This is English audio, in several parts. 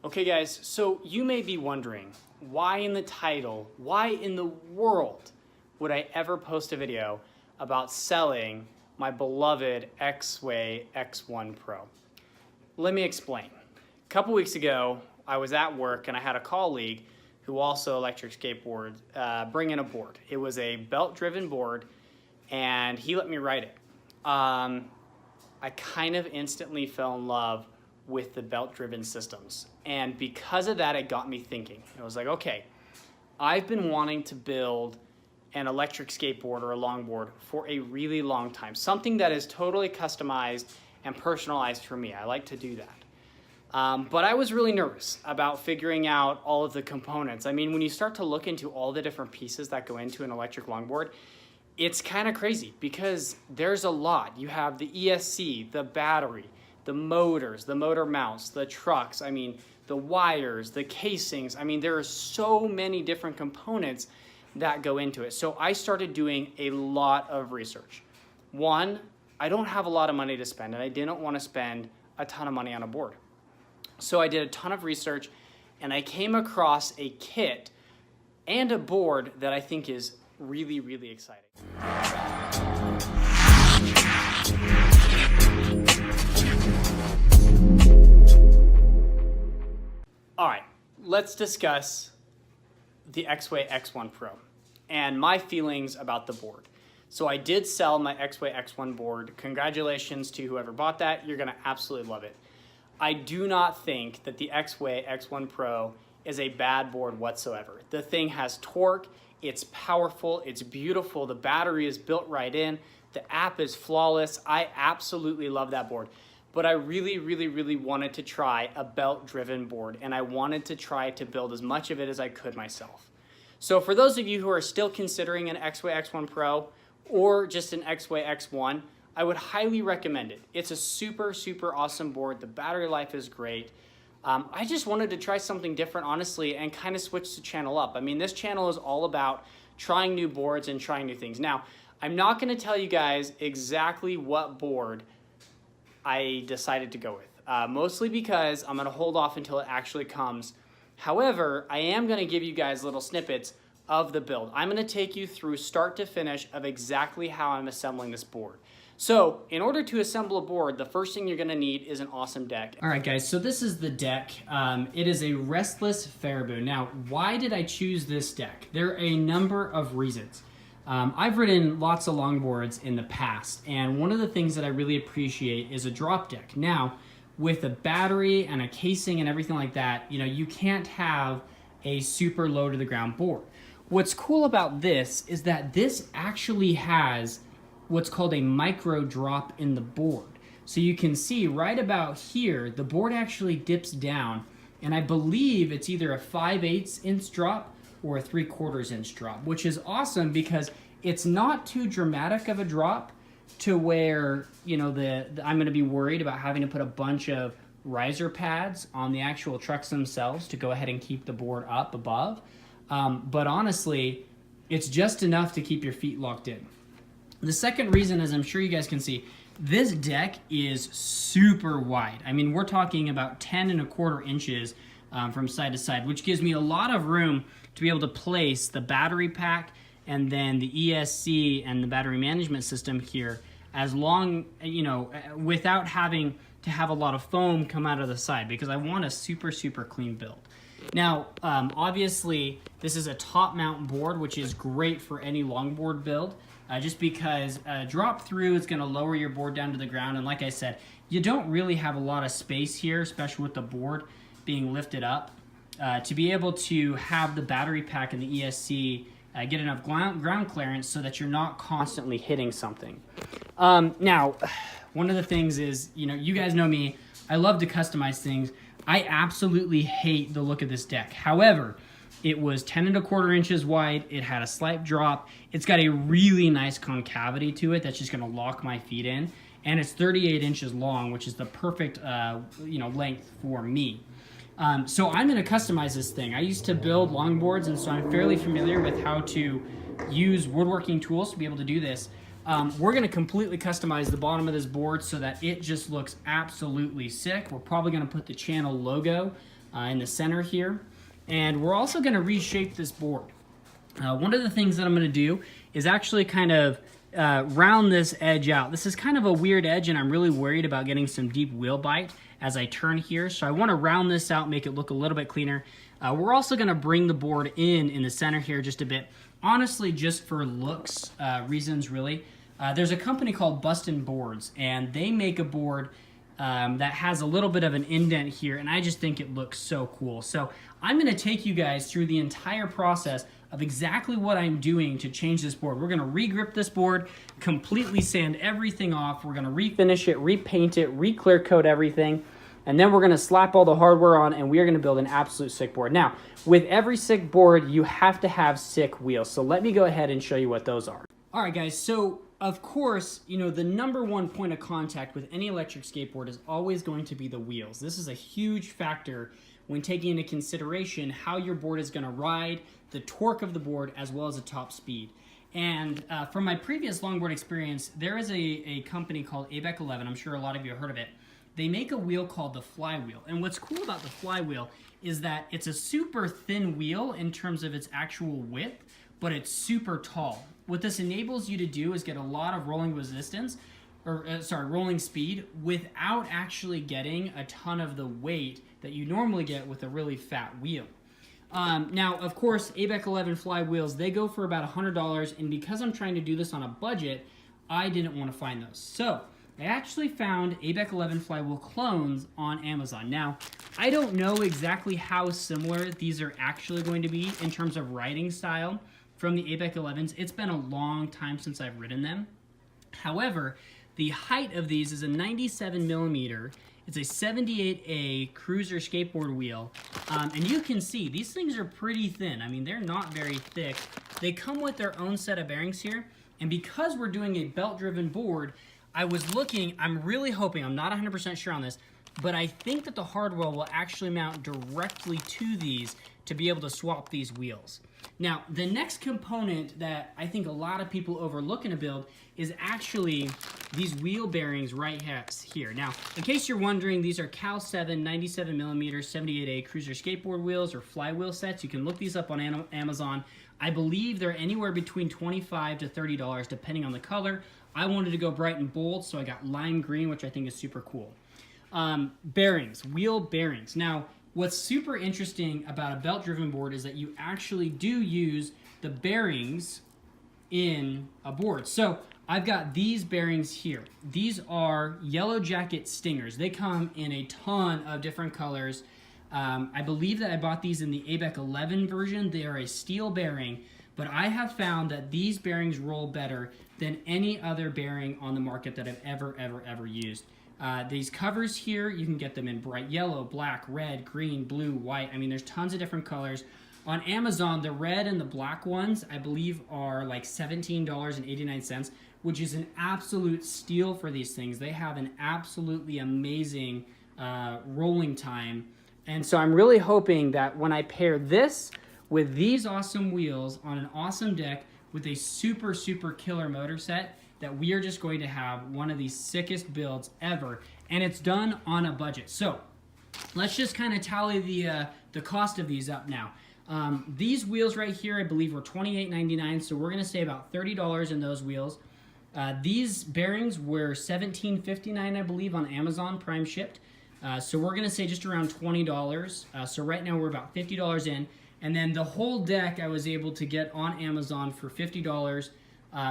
Okay guys, so you may be wondering, why in the title, why in the world would I ever post a video about selling my beloved Exway X1 Pro? Let me explain. A couple weeks ago, I was at work and I had a colleague who also electric skateboards bring in a board. It was a belt-driven board and he let me ride it. I kind of instantly fell in love with the belt-driven systems. And because of that, it got me thinking. I was like, okay, I've been wanting to build an electric skateboard or a longboard for a really long time. Something that is totally customized and personalized for me. I like to do that. But I was really nervous about figuring out all of the components. I mean, when you start to look into all the different pieces that go into an electric longboard, it's kind of crazy because there's a lot. You have the ESC, the battery, the motors, the motor mounts, the trucks, I mean, the wires, the casings. I mean, there are so many different components that go into it. So I started doing a lot of research. One, I don't have a lot of money to spend and I didn't want to spend a ton of money on a board. So I did a ton of research and I came across a kit and a board that I think is really, really exciting. All right, let's discuss the Exway X1 Pro and my feelings about the board. So I did sell my Exway X1 board. Congratulations to whoever bought that. You're gonna absolutely love it. I do not think that the Exway X1 Pro is a bad board whatsoever. The thing has torque, it's powerful, it's beautiful, the battery is built right in, the app is flawless. I absolutely love that board. But I really wanted to try a belt-driven board, and I wanted to try to build as much of it as I could myself. So for those of you who are still considering an Exway X1 Pro or just an Exway X1, I would highly recommend it. It's a super awesome board. The battery life is great. I just wanted to try something different, honestly, and kind of switch the channel up. I mean, this channel is all about trying new boards and trying new things. Now, I'm not gonna tell you guys exactly what board I decided to go with, mostly because I'm gonna hold off until it actually comes. However, I am gonna give you guys little snippets of the build. I'm gonna take you through start to finish of exactly how I'm assembling this board. So in order to assemble a board, the first thing you're gonna need is an awesome deck. All right guys, so this is the deck. It is a Restless Faribault. Now, why did I choose this deck? There are a number of reasons. I've ridden lots of longboards in the past, and one of the things that I really appreciate is a drop deck. Now, with a battery and a casing and everything like that, you know, you can't have a super low to the ground board. What's cool about this is that this actually has what's called a micro drop in the board. So you can see right about here, the board actually dips down, and I believe it's either a 5/8 inch drop or a 3/4 inch drop, which is awesome because it's not too dramatic of a drop to where, you know, I'm gonna be worried about having to put a bunch of riser pads on the actual trucks themselves to go ahead and keep the board up above. But honestly, it's just enough to keep your feet locked in. The second reason, as I'm sure you guys can see, this deck is super wide. I mean, we're talking about 10¼ inches from side to side, which gives me a lot of room to be able to place the battery pack and then the ESC and the battery management system here, as long, you know, without having to have a lot of foam come out of the side, because I want a super clean build. Now, obviously, this is a top mount board, which is great for any longboard build, just because drop through is gonna lower your board down to the ground, and like I said, you don't really have a lot of space here, especially with the board being lifted up, to be able to have the battery pack and the ESC get enough ground clearance so that you're not constantly hitting something. Now, one of the things is, you know, you guys know me, I love to customize things. I absolutely hate the look of this deck. However, it was 10¼ inches wide, it had a slight drop, it's got a really nice concavity to it that's just gonna lock my feet in, and it's 38 inches long, which is the perfect you know, length for me. So I'm gonna customize this thing. I used to build longboards, and so I'm fairly familiar with how to use woodworking tools to be able to do this. We're gonna completely customize the bottom of this board so that it just looks absolutely sick. We're probably gonna put the channel logo in the center here. And we're also gonna reshape this board. One of the things that I'm gonna do is actually kind of round this edge out. This is kind of a weird edge, and I'm really worried about getting some deep wheel bite as I turn here. So I wanna round this out, make it look a little bit cleaner. We're also gonna bring the board in the center here just a bit. Honestly, just for looks reasons, really. There's a company called Bustin' Boards, and they make a board that has a little bit of an indent here, and I just think it looks so cool. So I'm gonna take you guys through the entire process of exactly what I'm doing to change this board. We're gonna re-grip this board, completely sand everything off. We're gonna refinish it, repaint it, re-clear coat everything, and then we're gonna slap all the hardware on, and we are gonna build an absolute sick board. Now, with every sick board, you have to have sick wheels. So let me go ahead and show you what those are. All right, guys, so of course, you know, the number one point of contact with any electric skateboard is always going to be the wheels. This is a huge factor when taking into consideration how your board is gonna ride, the torque of the board, as well as the top speed. And from my previous longboard experience, there is a company called ABEC 11. I'm sure a lot of you have heard of it. They make a wheel called the flywheel. And what's cool about the flywheel is that it's a super thin wheel in terms of its actual width, but it's super tall. What this enables you to do is get a lot of rolling resistance, or rolling speed, without actually getting a ton of the weight that you normally get with a really fat wheel. Now, of course, ABEC 11 flywheels, they go for about $100, and because I'm trying to do this on a budget, I didn't want to find those. So I actually found ABEC 11 flywheel clones on Amazon. Now, I don't know exactly how similar these are actually going to be in terms of riding style from the ABEC 11s. It's been a long time since I've ridden them. However, the height of these is a 97 millimeter. It's a 78A cruiser skateboard wheel. And you can see, these things are pretty thin. I mean, they're not very thick. They come with their own set of bearings here. And because we're doing a belt-driven board, I was looking, I'm really hoping, I'm not 100% sure on this, but I think that the hardware will actually mount directly to these to be able to swap these wheels. Now, the next component that I think a lot of people overlook in a build is actually these wheel bearings right here. Now, in case you're wondering, these are Cal 7 97mm 78A cruiser skateboard wheels or flywheel sets. You can look these up on Amazon. I believe they're anywhere between $25 to $30 depending on the color. I wanted to go bright and bold, so I got lime green, which I think is super cool. Bearings, wheel bearings. Now, what's super interesting about a belt-driven board is that you actually do use the bearings in a board. So I've got these bearings here. These are Yellow Jacket Stingers. They come in a ton of different colors. I believe that I bought these in the ABEC 11 version. They are a steel bearing, but I have found that these bearings roll better than any other bearing on the market that I've ever used. These covers here, you can get them in bright yellow, black, red, green, blue, white. I mean, there's tons of different colors. On Amazon, the red and the black ones, I believe, are like $17.89, which is an absolute steal for these things. They have an absolutely amazing rolling time. And so I'm really hoping that when I pair this with these awesome wheels on an awesome deck with a super, super killer motor set, that we are just going to have one of the sickest builds ever, and it's done on a budget. So let's just kind of tally the cost of these up now. These wheels right here, I believe, were $28.99, so we're gonna say about $30 in those wheels. These bearings were $17.59, I believe, on Amazon, prime shipped. So we're gonna say just around $20. So right now we're about $50 in, and then the whole deck I was able to get on Amazon for $50.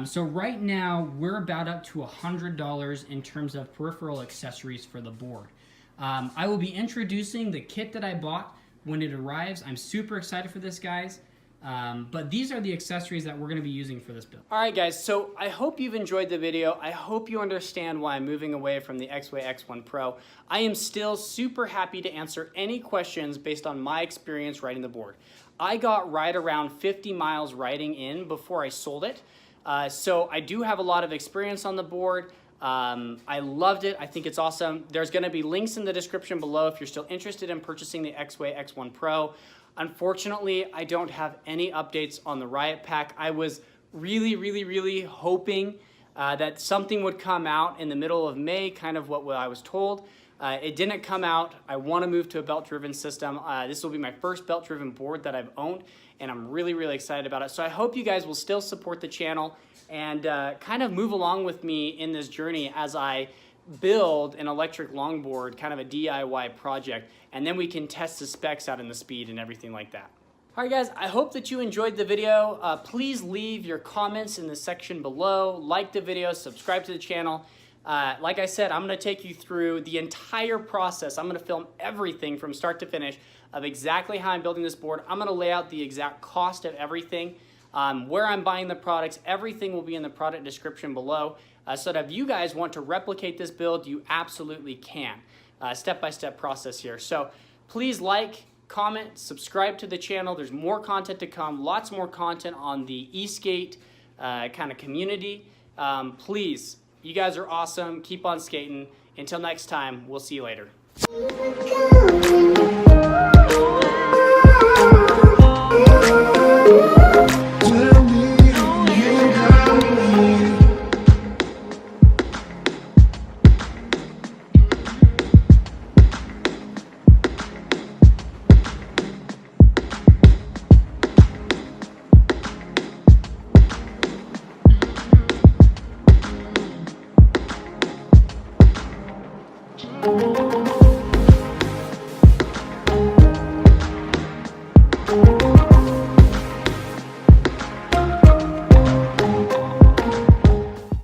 So right now we're about up to $100 in terms of peripheral accessories for the board. I will be introducing the kit that I bought when it arrives. I'm super excited for this, guys. But these are the accessories that we're going to be using for this build. All right, guys, so I hope you've enjoyed the video. I hope you understand why I'm moving away from the Exway X1 Pro. I am still super happy to answer any questions based on my experience riding the board. I got right around 50 miles riding in before I sold it. So I do have a lot of experience on the board. I loved it. I think it's awesome. There's going to be links in the description below if you're still interested in purchasing the Exway X1 Pro. Unfortunately, I don't have any updates on the RIOT pack. I was really hoping that something would come out in the middle of May, kind of what I was told. It didn't come out. I want to move to a belt-driven system. This will be my first belt-driven board that I've owned, and I'm really, really excited about it. So I hope you guys will still support the channel and kind of move along with me in this journey as I build an electric longboard, kind of a DIY project, and then we can test the specs out and the speed and everything like that. All right, guys, I hope that you enjoyed the video. Please leave your comments in the section below, like the video, subscribe to the channel. Like I said, I'm going to take you through the entire process. I'm going to film everything from start to finish of exactly how I'm building this board. I'm going to lay out the exact cost of everything, where I'm buying the products. Everything will be in the product description below, so that if you guys want to replicate this build, you absolutely can. Step-by-step process here. So please like, comment, subscribe to the channel. There's more content to come, lots more content on the e-skate kind of community. Please, you guys are awesome. Keep on skating. Until next time, we'll see you later.